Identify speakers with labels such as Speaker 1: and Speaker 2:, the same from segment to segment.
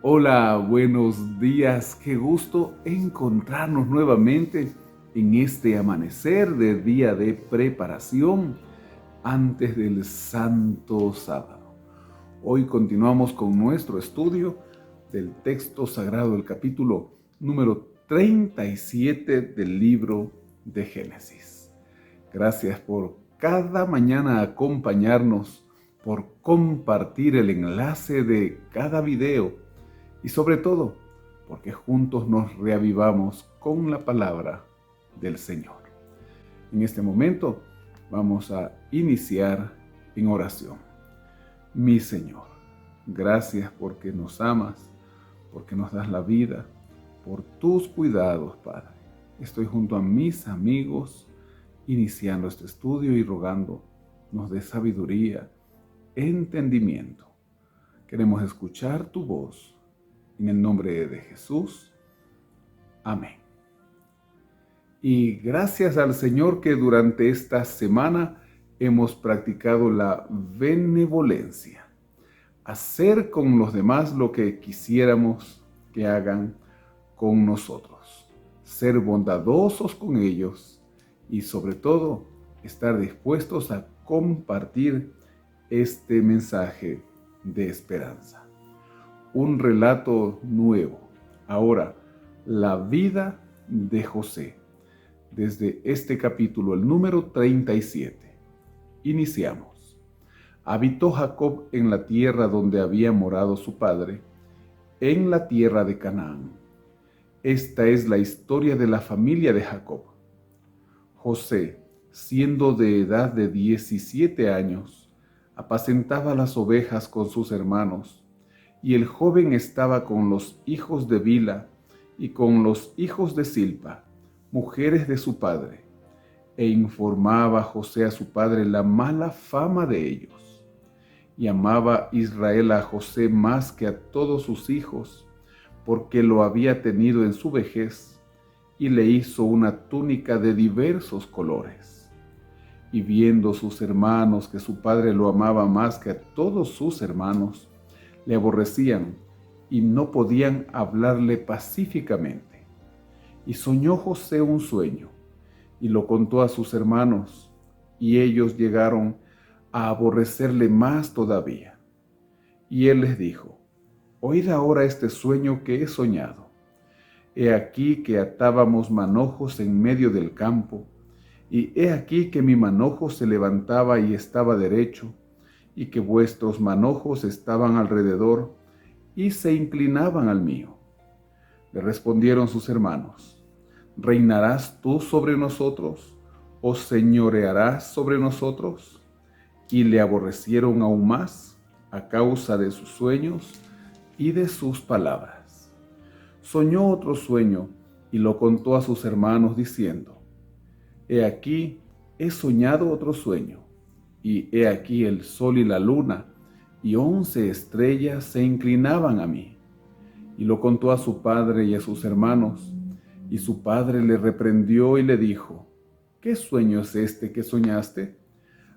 Speaker 1: Hola, buenos días. Qué gusto encontrarnos nuevamente en este amanecer de día de preparación antes del Santo Sábado. Hoy continuamos con nuestro estudio del texto sagrado, el capítulo número 37 del libro de Génesis. Gracias por cada mañana acompañarnos, por compartir el enlace de cada video y sobre todo porque juntos nos reavivamos con la palabra del Señor. En este momento vamos a iniciar en oración. Mi Señor, gracias porque nos amas, porque nos das la vida, por tus cuidados, Padre. Estoy junto a mis amigos iniciando este estudio y rogando nos dé sabiduría, entendimiento. Queremos escuchar tu voz. En el nombre de Jesús. Amén. Y gracias al Señor que durante esta semana hemos practicado la benevolencia. Hacer con los demás lo que quisiéramos que hagan con nosotros. Ser bondadosos con ellos y sobre todo estar dispuestos a compartir este mensaje de esperanza. Un relato nuevo. Ahora, la vida de José. Desde este capítulo, el número 37. Iniciamos. Habitó Jacob en la tierra donde había morado su padre, en la tierra de Canaán. Esta es la historia de la familia de Jacob. José, siendo de edad de 17 años, apacentaba las ovejas con sus hermanos, y el joven estaba con los hijos de Bila y con los hijos de Silpa, mujeres de su padre, e informaba José a su padre la mala fama de ellos. Y amaba Israel a José más que a todos sus hijos, porque lo había tenido en su vejez, y le hizo una túnica de diversos colores. Y viendo sus hermanos que su padre lo amaba más que a todos sus hermanos, le aborrecían y no podían hablarle pacíficamente. Y soñó José un sueño, y lo contó a sus hermanos, y ellos llegaron a aborrecerle más todavía. Y él les dijo: Oíd ahora este sueño que he soñado. He aquí que atábamos manojos en medio del campo, y he aquí que mi manojo se levantaba y estaba derecho, y que vuestros manojos estaban alrededor y se inclinaban al mío. Le respondieron sus hermanos: ¿Reinarás tú sobre nosotros, o señorearás sobre nosotros? Y le aborrecieron aún más a causa de sus sueños y de sus palabras. Soñó otro sueño y lo contó a sus hermanos diciendo: He aquí, he soñado otro sueño, y he aquí el sol y la luna y 11 estrellas se inclinaban a mí. Y lo contó a su padre y a sus hermanos, y su padre le reprendió y le dijo: ¿Qué sueño es este que soñaste?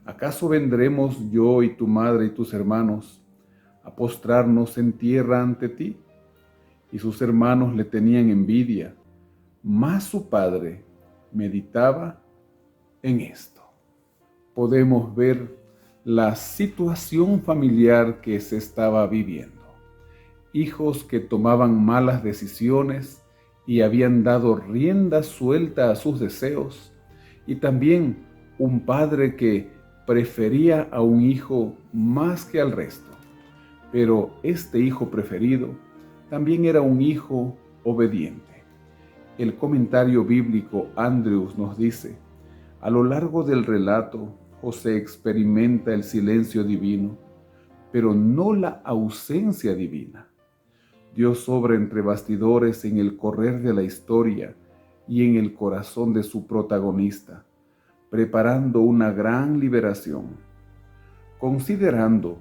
Speaker 1: ¿Acaso vendremos yo y tu madre y tus hermanos a postrarnos en tierra ante ti? Y sus hermanos le tenían envidia, mas su padre meditaba en esto. Podemos ver la situación familiar que se estaba viviendo. Hijos que tomaban malas decisiones y habían dado rienda suelta a sus deseos, y también un padre que prefería a un hijo más que al resto. Pero este hijo preferido también era un hijo obediente. El comentario bíblico Andrews nos dice: a lo largo del relato, José experimenta el silencio divino, pero no la ausencia divina. Dios obra entre bastidores en el correr de la historia y en el corazón de su protagonista, preparando una gran liberación. Considerando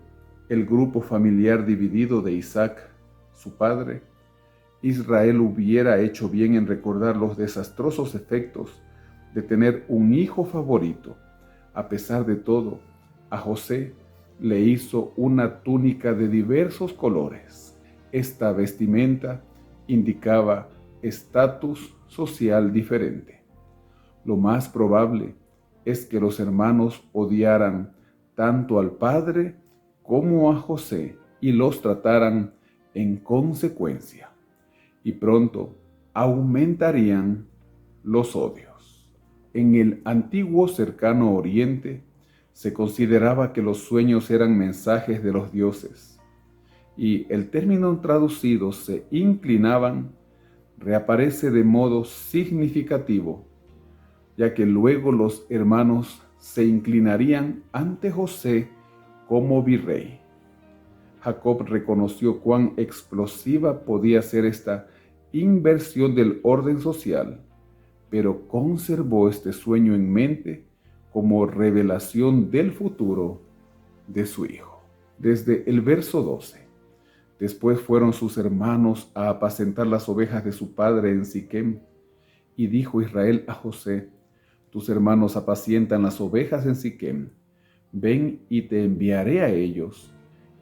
Speaker 1: el grupo familiar dividido de Isaac, su padre, Israel hubiera hecho bien en recordar los desastrosos efectos de tener un hijo favorito. A pesar de todo, a José le hizo una túnica de diversos colores Esta vestimenta indicaba estatus social diferente. Lo más probable es que los hermanos odiaran tanto al padre como a José y los trataran en consecuencia, y pronto aumentarían los odios. En el antiguo cercano Oriente se consideraba que los sueños eran mensajes de los dioses, y el término traducido "se inclinaban" reaparece de modo significativo, ya que luego los hermanos se inclinarían ante José como virrey. Jacob reconoció cuán explosiva podía ser esta inversión del orden social, pero conservó este sueño en mente como revelación del futuro de su hijo. Desde el verso 12. Después fueron sus hermanos a apacentar las ovejas de su padre en Siquem, y dijo Israel a José: tus hermanos apacientan las ovejas en Siquem, ven y te enviaré a ellos.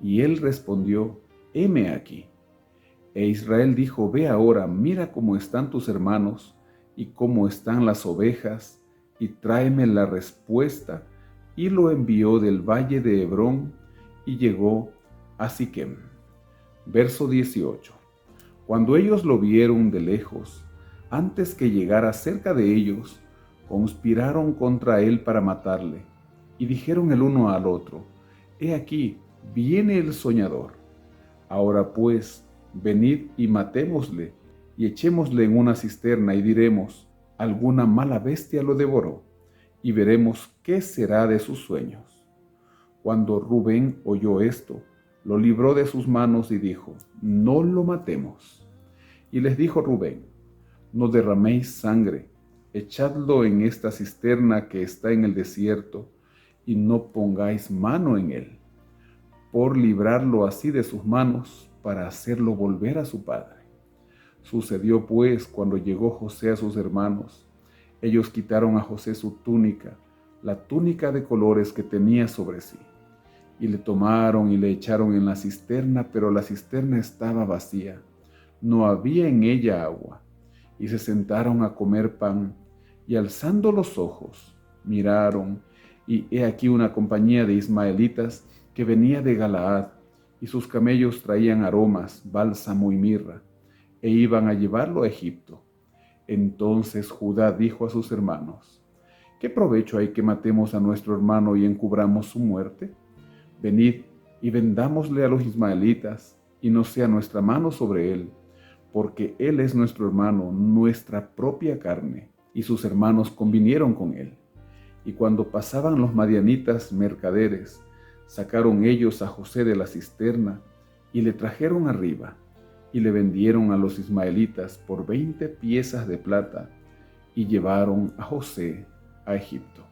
Speaker 1: Y él respondió: heme aquí. E Israel dijo: ve ahora, mira cómo están tus hermanos y cómo están las ovejas, y tráeme la respuesta. Y lo envió del valle de Hebrón, y llegó a Siquem. Verso 18. Cuando ellos lo vieron de lejos, antes que llegara cerca de ellos, conspiraron contra él para matarle, y dijeron el uno al otro: he aquí, viene el soñador. Ahora pues, venid y matémosle, y echémosle en una cisterna, y diremos: alguna mala bestia lo devoró, y veremos qué será de sus sueños. Cuando Rubén oyó esto, lo libró de sus manos y dijo: no lo matemos. Y les dijo Rubén: no derraméis sangre, echadlo en esta cisterna que está en el desierto, y no pongáis mano en él, por librarlo así de sus manos, para hacerlo volver a su padre. Sucedió pues, cuando llegó José a sus hermanos, ellos quitaron a José su túnica, la túnica de colores que tenía sobre sí, y le tomaron y le echaron en la cisterna, pero la cisterna estaba vacía, no había en ella agua. Y se sentaron a comer pan, y alzando los ojos, miraron, y he aquí una compañía de ismaelitas que venía de Galaad, y sus camellos traían aromas, bálsamo y mirra, e iban a llevarlo a Egipto. Entonces Judá dijo a sus hermanos: ¿qué provecho hay que matemos a nuestro hermano y encubramos su muerte? Venid y vendámosle a los ismaelitas, y no sea nuestra mano sobre él, porque él es nuestro hermano, nuestra propia carne. Y sus hermanos convinieron con él. Y cuando pasaban los madianitas mercaderes, sacaron ellos a José de la cisterna, y le trajeron arriba, y le vendieron a los ismaelitas por 20 piezas de plata, y llevaron a José a Egipto.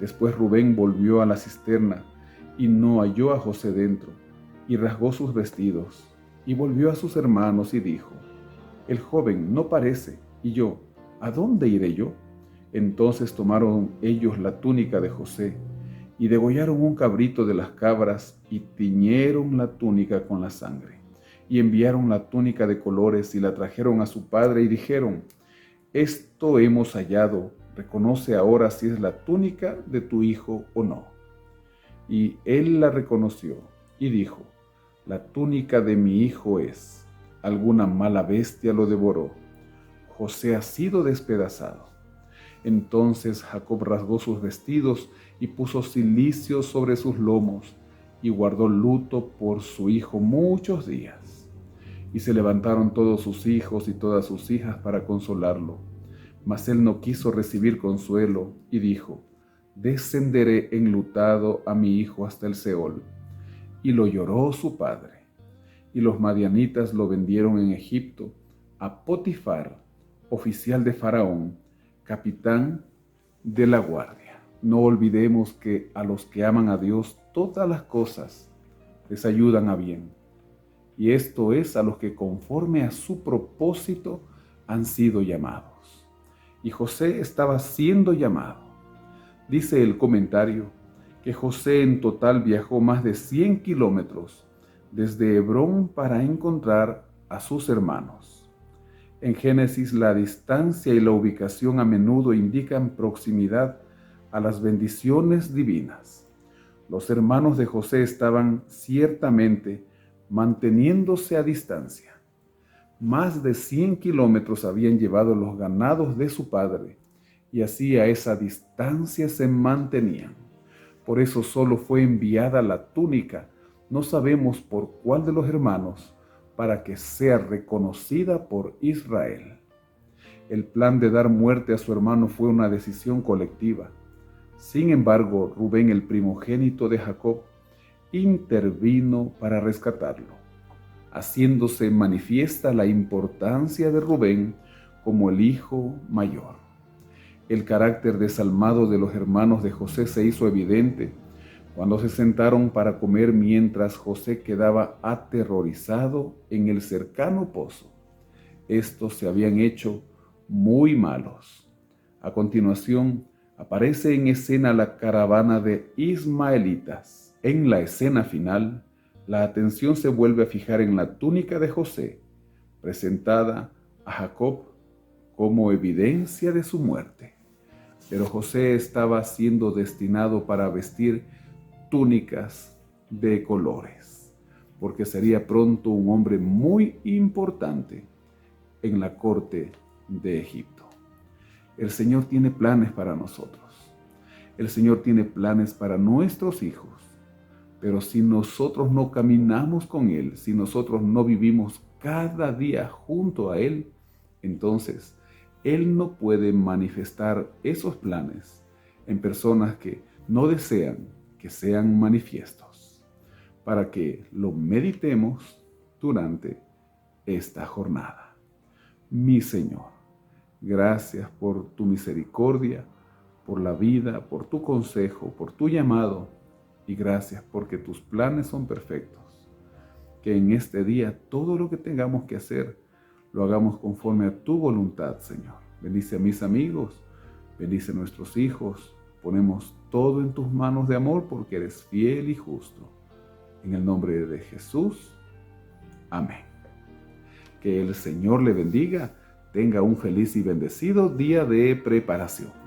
Speaker 1: Después Rubén volvió a la cisterna, y no halló a José dentro, y rasgó sus vestidos, y volvió a sus hermanos y dijo: el joven no parece, y yo, ¿a dónde iré yo? Entonces tomaron ellos la túnica de José, y degollaron un cabrito de las cabras, y tiñeron la túnica con la sangre, y enviaron la túnica de colores, y la trajeron a su padre, y dijeron: esto hemos hallado, reconoce ahora si es la túnica de tu hijo o no. Y él la reconoció, y dijo: la túnica de mi hijo es, alguna mala bestia lo devoró, José ha sido despedazado. Entonces Jacob rasgó sus vestidos y puso cilicio sobre sus lomos, y guardó luto por su hijo muchos días. Y se levantaron todos sus hijos y todas sus hijas para consolarlo, mas él no quiso recibir consuelo, y dijo: descenderé enlutado a mi hijo hasta el Seol. Y lo lloró su padre. Y los madianitas lo vendieron en Egipto a Potifar, oficial de Faraón, capitán de la guardia. No olvidemos que a los que aman a Dios todas las cosas les ayudan a bien. Y esto es a los que conforme a su propósito han sido llamados. Y José estaba siendo llamado. Dice el comentario que José en total viajó más de 100 kilómetros desde Hebrón para encontrar a sus hermanos. En Génesis, la distancia y la ubicación a menudo indican proximidad a las bendiciones divinas. Los hermanos de José estaban ciertamente manteniéndose a distancia. Más de 100 kilómetros habían llevado los ganados de su padre, y así a esa distancia se mantenían. Por eso solo fue enviada la túnica, no sabemos por cuál de los hermanos, para que sea reconocida por Israel. El plan de dar muerte a su hermano fue una decisión colectiva. Sin embargo, Rubén, el primogénito de Jacob, intervino para rescatarlo, haciéndose manifiesta la importancia de Rubén como el hijo mayor. El carácter desalmado de los hermanos de José se hizo evidente cuando se sentaron para comer mientras José quedaba aterrorizado en el cercano pozo. Estos se habían hecho muy malos. A continuación, aparece en escena la caravana de ismaelitas. En la escena final, la atención se vuelve a fijar en la túnica de José, presentada a Jacob como evidencia de su muerte. Pero José estaba siendo destinado para vestir túnicas de colores, porque sería pronto un hombre muy importante en la corte de Egipto. El Señor tiene planes para nosotros. El Señor tiene planes para nuestros hijos. Pero si nosotros no caminamos con Él, si nosotros no vivimos cada día junto a Él, entonces Él no puede manifestar esos planes en personas que no desean que sean manifiestos, para que lo meditemos durante esta jornada. Mi Señor, gracias por tu misericordia, por la vida, por tu consejo, por tu llamado, y gracias porque tus planes son perfectos. Que en este día todo lo que tengamos que hacer, lo hagamos conforme a tu voluntad, Señor. Bendice a mis amigos, bendice a nuestros hijos. Ponemos todo en tus manos de amor porque eres fiel y justo. En el nombre de Jesús. Amén. Que el Señor le bendiga. Tenga un feliz y bendecido día de preparación.